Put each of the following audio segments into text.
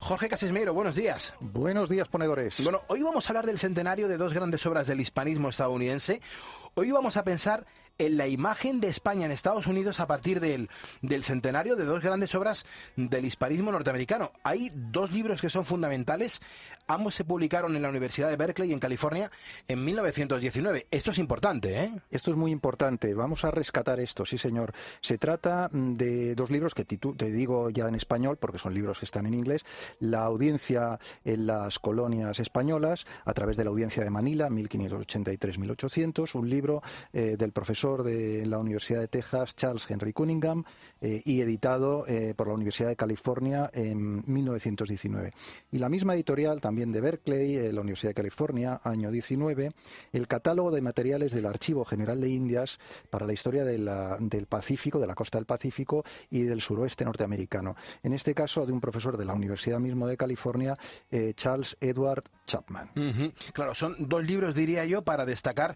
Jorge Casismeiro, buenos días. Buenos días, ponedores. Bueno, hoy vamos a hablar del centenario de dos grandes obras del hispanismo estadounidense. Hoy vamos a pensar en la imagen de España en Estados Unidos a partir del centenario de dos grandes obras del hispanismo norteamericano. Hay dos libros que son fundamentales. Ambos se publicaron en la Universidad de Berkeley, en California, en 1919. Esto es importante, ¿eh? Esto es muy importante. Vamos a rescatar esto, sí, señor. Se trata de dos libros que te digo ya en español, porque son libros que están en inglés. La audiencia en las colonias españolas, a través de la audiencia de Manila, 1583-1800. Un libro del profesor de la Universidad de Texas, Charles Henry Cunningham, y editado por la Universidad de California en 1919. Y la misma editorial, también de Berkeley, la Universidad de California, año 19, el catálogo de materiales del Archivo General de Indias para la historia del Pacífico, de la costa del Pacífico y del suroeste norteamericano. En este caso, de un profesor de la Universidad mismo de California, Charles Edward Chapman. Claro, son dos libros, diría yo, para destacar.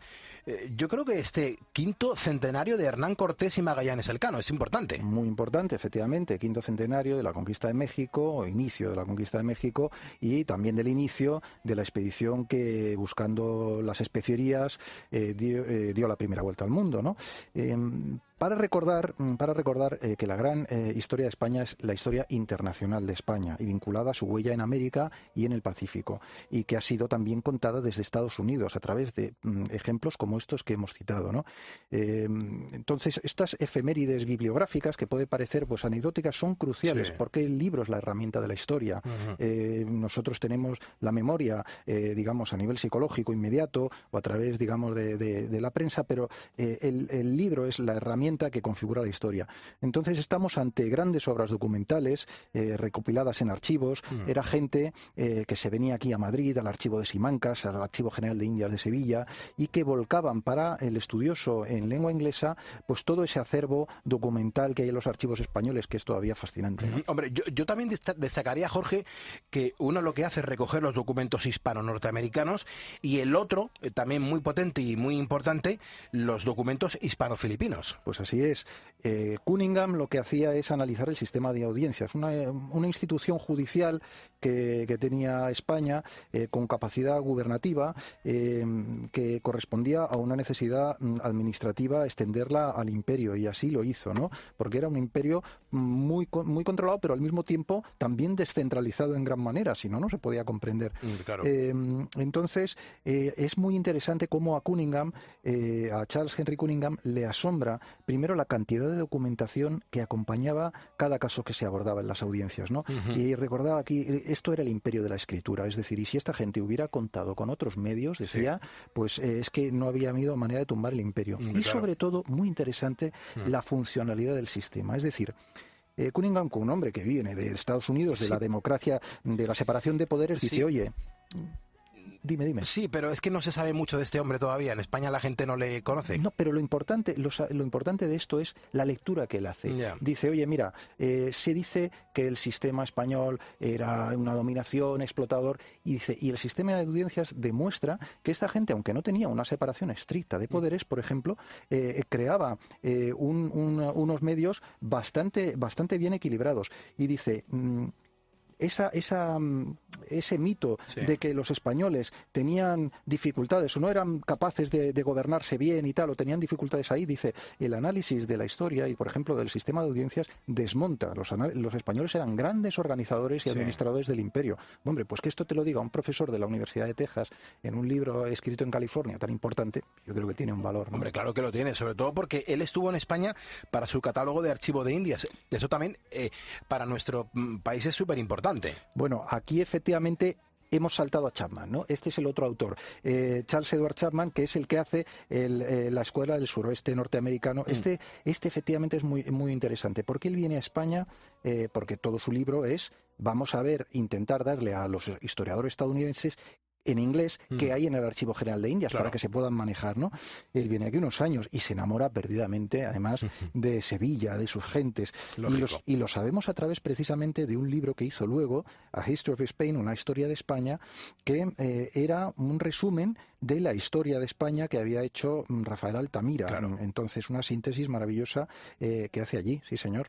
Yo creo que este quinto centenario de Hernán Cortés y Magallanes Elcano es importante. Muy importante, efectivamente. Quinto centenario de la conquista de México, o inicio de la conquista de México, y también del inicio de la expedición que, buscando las especierías, dio la primera vuelta al mundo, ¿no? Para recordar que la gran historia de España es la historia internacional de España y vinculada a su huella en América y en el Pacífico, y que ha sido también contada desde Estados Unidos a través de ejemplos como estos que hemos citado, ¿no? Entonces, estas efemérides bibliográficas, que puede parecer pues anecdóticas, son cruciales, sí, porque el libro es la herramienta de la historia. Nosotros tenemos la memoria, digamos, a nivel psicológico inmediato o a través, digamos, de la prensa, pero el libro es la herramienta que configura la historia. Entonces estamos ante grandes obras documentales recopiladas en archivos. Era gente que se venía aquí a Madrid, al archivo de Simancas, al Archivo General de Indias de Sevilla, y que volcaban para el estudioso en lengua inglesa pues todo ese acervo documental que hay en los archivos españoles, que es todavía fascinante, ¿no? Hombre, yo también destacaría, Jorge, que uno lo que hace es recoger los documentos hispano-norteamericanos, y el otro, también muy potente y muy importante, los documentos hispano-filipinos. Pues así es. Cunningham lo que hacía es analizar el sistema de audiencias, una institución judicial que tenía España con capacidad gubernativa, que correspondía a una necesidad administrativa extenderla al imperio, y así lo hizo, ¿no? Porque era un imperio muy controlado, pero al mismo tiempo también descentralizado en gran manera, si no, no se podía comprender. Claro. Entonces, es muy interesante cómo a Cunningham, a Charles Henry Cunningham, le asombra primero la cantidad de documentación que acompañaba cada caso que se abordaba en las audiencias, ¿no? Y recordaba aquí, esto era el imperio de la escritura, es decir, y si esta gente hubiera contado con otros medios, decía, pues es que no había habido manera de tumbar el imperio. Y sobre todo, muy interesante, la funcionalidad del sistema, es decir, Cunningham, con un hombre que viene de Estados Unidos, de la democracia, de la separación de poderes, dice, oye, dime. Sí, pero es que no se sabe mucho de este hombre todavía. En España la gente no le conoce. No, pero lo importante de esto es la lectura que él hace. Yeah. Dice, oye, mira, se dice que el sistema español era una dominación, explotador, y dice, y el sistema de audiencias demuestra que esta gente, aunque no tenía una separación estricta de poderes, por ejemplo, creaba unos medios bastante bien equilibrados. Y dice, ese mito de que los españoles tenían dificultades o no eran capaces de gobernarse bien y tal, o tenían dificultades ahí, dice, el análisis de la historia y, por ejemplo, del sistema de audiencias desmonta. Los españoles eran grandes organizadores y administradores del imperio. Hombre, pues que esto te lo diga un profesor de la Universidad de Texas en un libro escrito en California tan importante, yo creo que tiene un valor, ¿no? Hombre, claro que lo tiene, sobre todo porque él estuvo en España para su catálogo de Archivo de Indias. Eso también para nuestro país es súper importante. Bueno, aquí efectivamente hemos saltado a Chapman, ¿no? Este es el otro autor, Charles Edward Chapman, que es el que hace la Escuela del Suroeste Norteamericano. Este efectivamente es muy interesante, porque él viene a España, porque todo su libro es, vamos a intentar darle a los historiadores estadounidenses en inglés que hay en el Archivo General de Indias, para que se puedan manejar, ¿no? Él viene aquí unos años y se enamora perdidamente, además, de Sevilla, de sus gentes. Y lo sabemos a través precisamente de un libro que hizo luego, A History of Spain, una historia de España, que era un resumen de la historia de España que había hecho Rafael Altamira. Claro. Entonces, una síntesis maravillosa que hace allí, sí señor.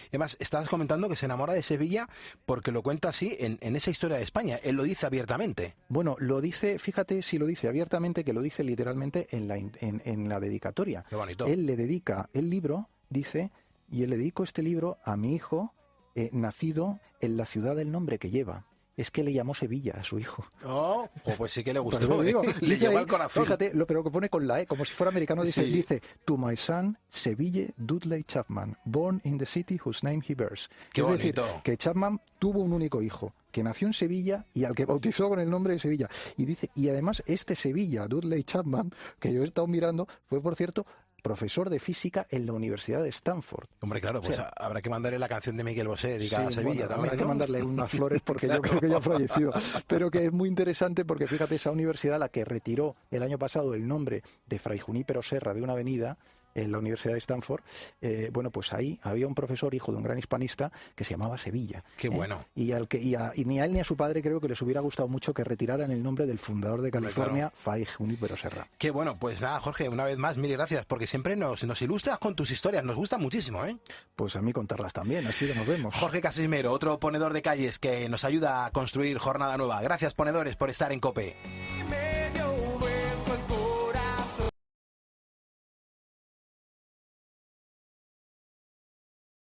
Además, estabas comentando que se enamora de Sevilla porque lo cuenta así en esa historia de España. Él lo dice abiertamente. Bueno, lo dice, fíjate si lo dice abiertamente, que lo dice literalmente en la dedicatoria. Qué bonito. Él le dedica el libro, dice, y le dedico este libro a mi hijo, nacido en la ciudad del nombre que lleva. Es que le llamó Sevilla a su hijo. Oh, pues sí que le Por gustó. eso digo, Le dice llegó ahí, al corazón. Fíjate, pero que pone con la E, como si fuera americano, dice, Sí. dice, to my son, Seville Dudley Chapman, born in the city whose name he bears. Qué es bonito. decir, que Chapman tuvo un único hijo, que nació en Sevilla y al que bautizó con el nombre de Sevilla. Y dice, y además este Sevilla, Dudley Chapman, que yo he estado mirando, fue, por cierto, profesor de física en la Universidad de Stanford. Hombre, claro, pues O sea, habrá que mandarle la canción de Miguel Bosé dedicada a Sevilla bueno, también, habrá que ¿no? mandarle unas flores porque Claro. yo creo que ya ha fallecido. Pero que es muy interesante porque fíjate, esa universidad, la que retiró el año pasado el nombre de Fray Junípero Serra de una avenida en la Universidad de Stanford, bueno, pues ahí había un profesor, hijo de un gran hispanista, que se llamaba Sevilla. Qué bueno. Y ni a él ni a su padre creo que les hubiera gustado mucho que retiraran el nombre del fundador de California, Fray Junípero Serra. Qué bueno, pues nada, Jorge, una vez más, mil gracias, porque siempre nos ilustras con tus historias, nos gusta muchísimo, ¿eh? Pues a mí contarlas también, así que nos vemos. Jorge Casimero, otro ponedor de calles que nos ayuda a construir jornada nueva. Gracias, ponedores, por estar en COPE.